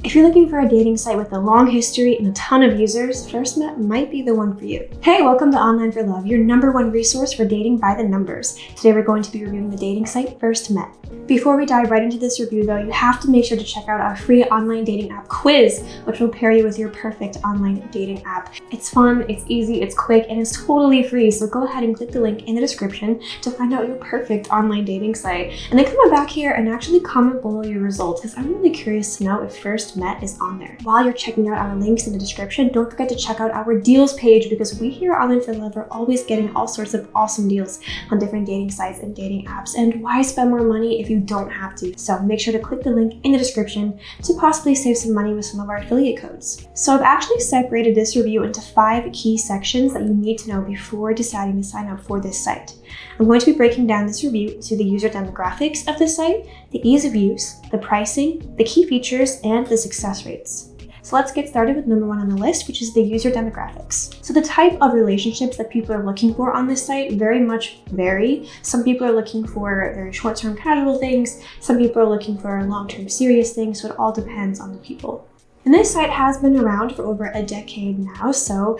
If you're looking for a dating site with a long history and a ton of users, FirstMet might be the one for you. Hey, welcome to Online for Love, your #1 resource for dating by the numbers. Today we're going to be reviewing the dating site FirstMet. Before we dive right into this review though, you have to make sure to check out our free online dating app quiz, which will pair you with your perfect online dating app. It's fun, it's easy, it's quick, and it's totally free, so go ahead and click the link in the description to find out your perfect online dating site. And then come back here and actually comment below your results, because I'm really curious to know if FirstMet is on there. While you're checking out our links in the description, don't forget to check out our deals page, because we here at Online for Love are always getting all sorts of awesome deals on different dating sites and dating apps. And why spend more money if you don't have to? So make sure to click the link in the description to possibly save some money with some of our affiliate codes. So I've actually separated this review into 5 key sections that you need to know before deciding to sign up for this site. I'm going to be breaking down this review to the user demographics of the site, the ease of use, the pricing, the key features, and the success rates. So let's get started with #1 on the list, which is the user demographics. So the type of relationships that people are looking for on this site very much vary. Some people are looking for very short-term casual things. Some people are looking for long-term serious things. So it all depends on the people. And this site has been around for over a decade now, so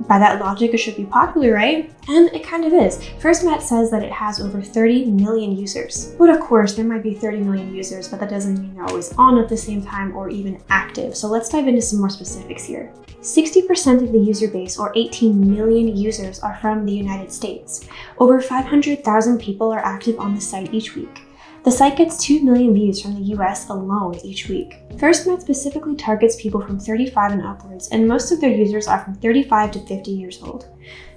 by that logic, it should be popular, right? And it kind of is. FirstMet says that it has over 30 million users. But of course, there might be 30 million users, but that doesn't mean they're always on at the same time or even active. So let's dive into some more specifics here. 60% of the user base, or 18 million users, are from the United States. Over 500,000 people are active on the site each week. The site gets 2 million views from the US alone each week. FirstMet specifically targets people from 35 and upwards, and most of their users are from 35 to 50 years old.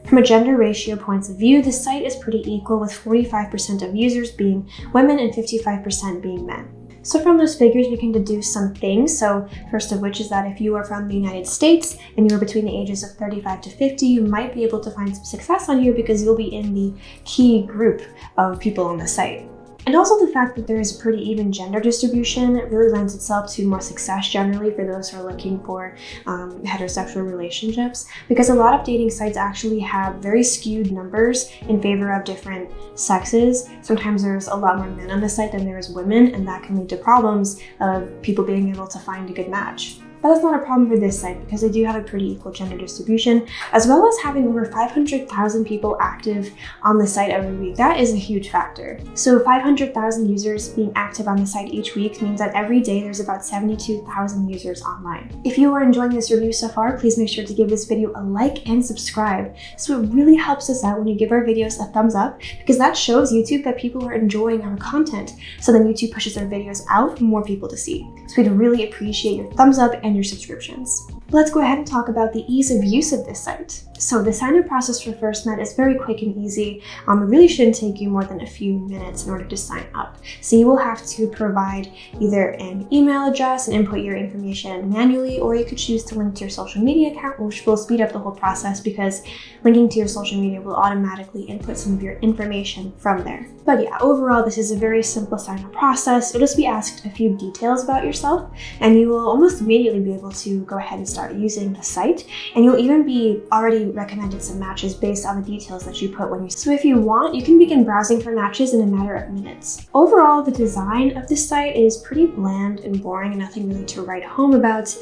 From a gender ratio points of view, the site is pretty equal, with 45% of users being women and 55% being men. So from those figures, we can deduce some things. So first of which is that if you are from the United States and you are between the ages of 35 to 50, you might be able to find some success on here because you'll be in the key group of people on the site. And also the fact that there is a pretty even gender distribution really lends itself to more success generally for those who are looking for heterosexual relationships, because a lot of dating sites actually have very skewed numbers in favor of different sexes. Sometimes there's a lot more men on the site than there is women, and that can lead to problems of people being able to find a good match. But that's not a problem for this site because they do have a pretty equal gender distribution, as well as having over 500,000 people active on the site every week. That is a huge factor. So 500,000 users being active on the site each week means that every day there's about 72,000 users online. If you are enjoying this review so far, please make sure to give this video a like and subscribe. So it really helps us out when you give our videos a thumbs up, because that shows YouTube that people are enjoying our content. So then YouTube pushes our videos out for more people to see. So we'd really appreciate your thumbs up and your subscriptions. Let's go ahead and talk about the ease of use of this site. So the sign-up process for FirstMet is very quick and easy. It really shouldn't take you more than a few minutes in order to sign up. So you will have to provide either an email address and input your information manually, or you could choose to link to your social media account, which will speed up the whole process because linking to your social media will automatically input some of your information from there. But yeah, overall, this is a very simple sign-up process. You'll just be asked a few details about yourself, and you will almost immediately be able to go ahead and start using the site. And you'll even be already recommended some matches based on the details that you put when you. So if you want, you can begin browsing for matches in a matter of minutes. Overall, the design of this site is pretty bland and boring and nothing really to write home about,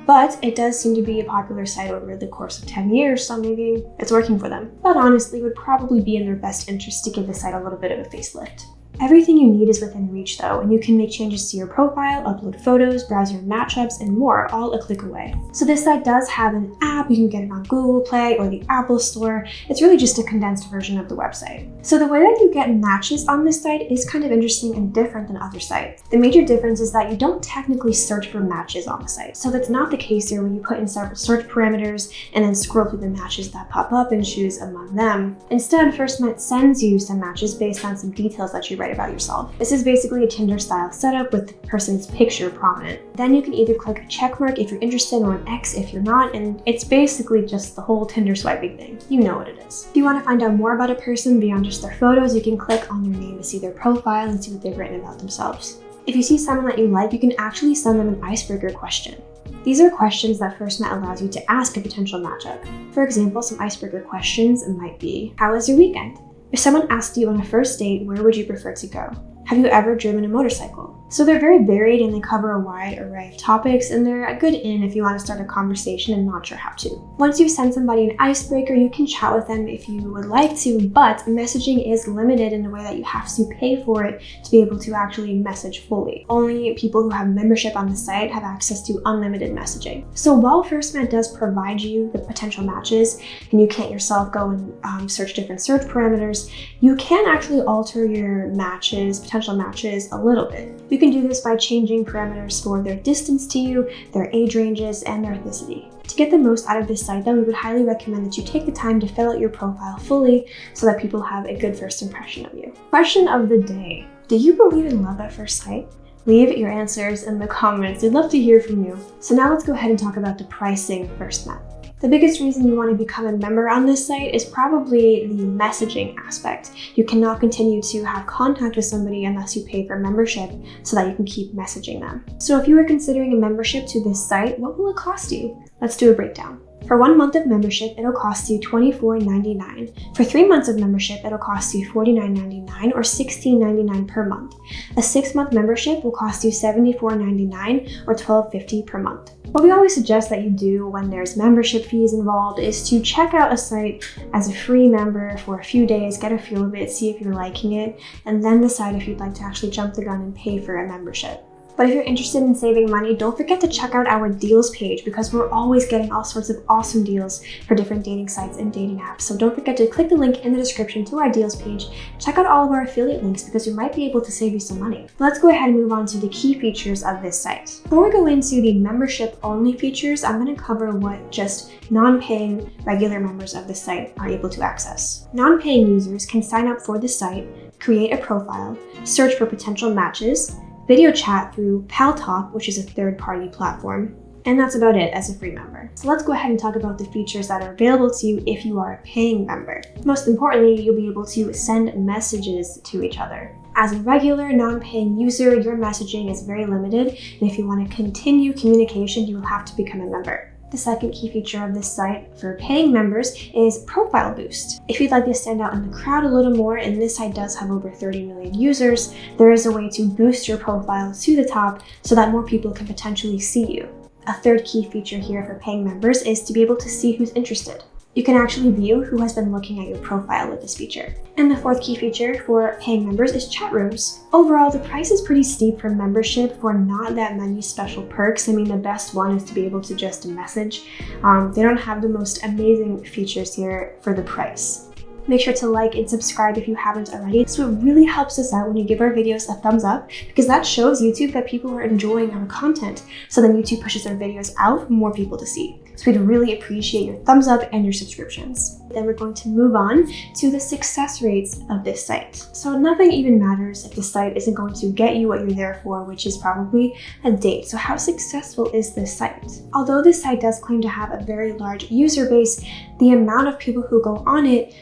but it does seem to be a popular site over the course of 10 years, so maybe it's working for them. But honestly, it would probably be in their best interest to give the site a little bit of a facelift. Everything you need is within reach though, and you can make changes to your profile, upload photos, browse your matchups, and more, all a click away. So this site does have an app. You can get it on Google Play or the Apple Store. It's really just a condensed version of the website. So the way that you get matches on this site is kind of interesting and different than other sites. The major difference is that you don't technically search for matches on the site. So that's not the case here, where you put in several search parameters and then scroll through the matches that pop up and choose among them. Instead, FirstMet sends you some matches based on some details that you write about yourself. This is basically a Tinder style setup with the person's picture prominent. Then you can either click a check mark if you're interested or an X if you're not, and it's basically just the whole Tinder swiping thing. You know what it is. If you want to find out more about a person beyond just their photos, you can click on their name to see their profile and see what they've written about themselves. If you see someone that you like, you can actually send them an icebreaker question. These are questions that FirstMet allows you to ask a potential matchup. For example, some icebreaker questions might be, how was your weekend? If someone asked you on a first date, where would you prefer to go? Have you ever driven a motorcycle? So they're very varied and they cover a wide array of topics, and they're a good in if you want to start a conversation and not sure how to. Once you send somebody an icebreaker, you can chat with them if you would like to, but messaging is limited in the way that you have to pay for it to be able to actually message fully. Only people who have membership on the site have access to unlimited messaging. So while FirstMet does provide you the potential matches, and you can't yourself go and search different search parameters, you can actually alter your potential matches a little bit. You can do this by changing parameters for their distance to you, their age ranges, and their ethnicity. To get the most out of this site, though, we would highly recommend that you take the time to fill out your profile fully so that people have a good first impression of you. Question of the day: do you believe in love at first sight? Leave your answers in the comments. We'd love to hear from you. So now let's go ahead and talk about the pricing of FirstMet. The biggest reason you want to become a member on this site is probably the messaging aspect. You cannot continue to have contact with somebody unless you pay for membership so that you can keep messaging them. So if you are considering a membership to this site, what will it cost you? Let's do a breakdown. For 1 month of membership, it'll cost you $24.99. For 3 months of membership, it'll cost you $49.99 or $16.99 per month. A 6-month membership will cost you $74.99 or $12.50 per month. What we always suggest that you do when there's membership fees involved is to check out a site as a free member for a few days, get a feel of it, see if you're liking it, and then decide if you'd like to actually jump the gun and pay for a membership. But if you're interested in saving money, don't forget to check out our deals page because we're always getting all sorts of awesome deals for different dating sites and dating apps. So don't forget to click the link in the description to our deals page. Check out all of our affiliate links because we might be able to save you some money. Let's go ahead and move on to the key features of this site. Before we go into the membership only features, I'm going to cover what just non-paying regular members of the site are able to access. Non-paying users can sign up for the site, create a profile, search for potential matches, video chat through PalTalk, which is a third-party platform, and that's about it as a free member. So let's go ahead and talk about the features that are available to you if you are a paying member. Most importantly, you'll be able to send messages to each other. As a regular non-paying user, your messaging is very limited, and if you want to continue communication, you will have to become a member. The second key feature of this site for paying members is Profile Boost. If you'd like to stand out in the crowd a little more, and this site does have over 30 million users, there is a way to boost your profile to the top so that more people can potentially see you. A third key feature here for paying members is to be able to see who's interested. You can actually view who has been looking at your profile with this feature. And the fourth key feature for paying members is chat rooms. Overall, the price is pretty steep for membership for not that many special perks. I mean, the best one is to be able to just message. They don't have the most amazing features here for the price. Make sure to like and subscribe if you haven't already. So it really helps us out when you give our videos a thumbs up because that shows YouTube that people are enjoying our content. So then YouTube pushes our videos out for more people to see. So we'd really appreciate your thumbs up and your subscriptions. Then we're going to move on to the success rates of this site. So nothing even matters if the site isn't going to get you what you're there for, which is probably a date. So how successful is this site? Although this site does claim to have a very large user base, the amount of people who go on it,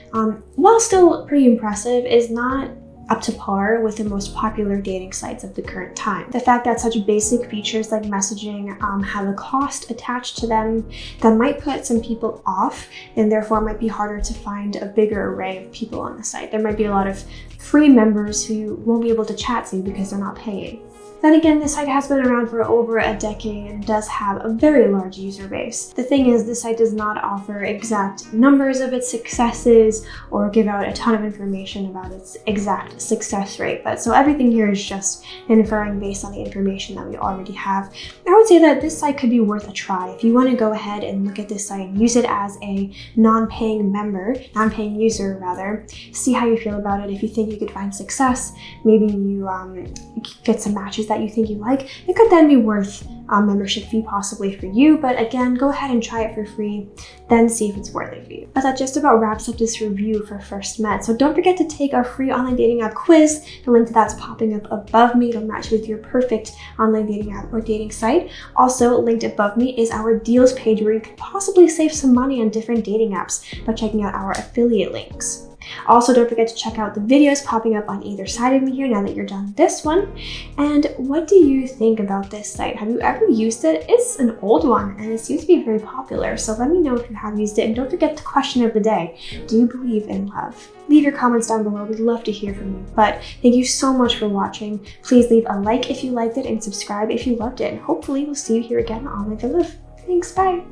while still pretty impressive, is not up to par with the most popular dating sites of the current time. The fact that such basic features like messaging have a cost attached to them that might put some people off, and therefore might be harder to find a bigger array of people on the site. There might be a lot of free members who won't be able to chat to because they're not paying. Then again, this site has been around for over a decade and does have a very large user base. The thing is, this site does not offer exact numbers of its successes or give out a ton of information about its exact success rate. So everything here is just inferring based on the information that we already have. I would say that this site could be worth a try. If you want to go ahead and look at this site and use it as a non-paying user rather, see how you feel about it. If you think you could find success, maybe you get some matches that you think you like, it could then be worth a membership fee possibly for you. But again, go ahead and try it for free, then see if it's worth it for you. But that just about wraps up this review for FirstMet. So don't forget to take our free online dating app quiz. The link to that's popping up above me. It'll match with your perfect online dating app or dating site. Also linked above me is our deals page where you could possibly save some money on different dating apps by checking out our affiliate links. Also, don't forget to check out the videos popping up on either side of me here now that you're done this one. And what do you think about this site? Have you ever used it? It's an old one and it seems to be very popular. So let me know if you have used it. And don't forget the question of the day. Do you believe in love? Leave your comments down below. We'd love to hear from you. But thank you so much for watching. Please leave a like if you liked it and subscribe if you loved it. And hopefully we'll see you here again on Online for Love. Thanks, bye.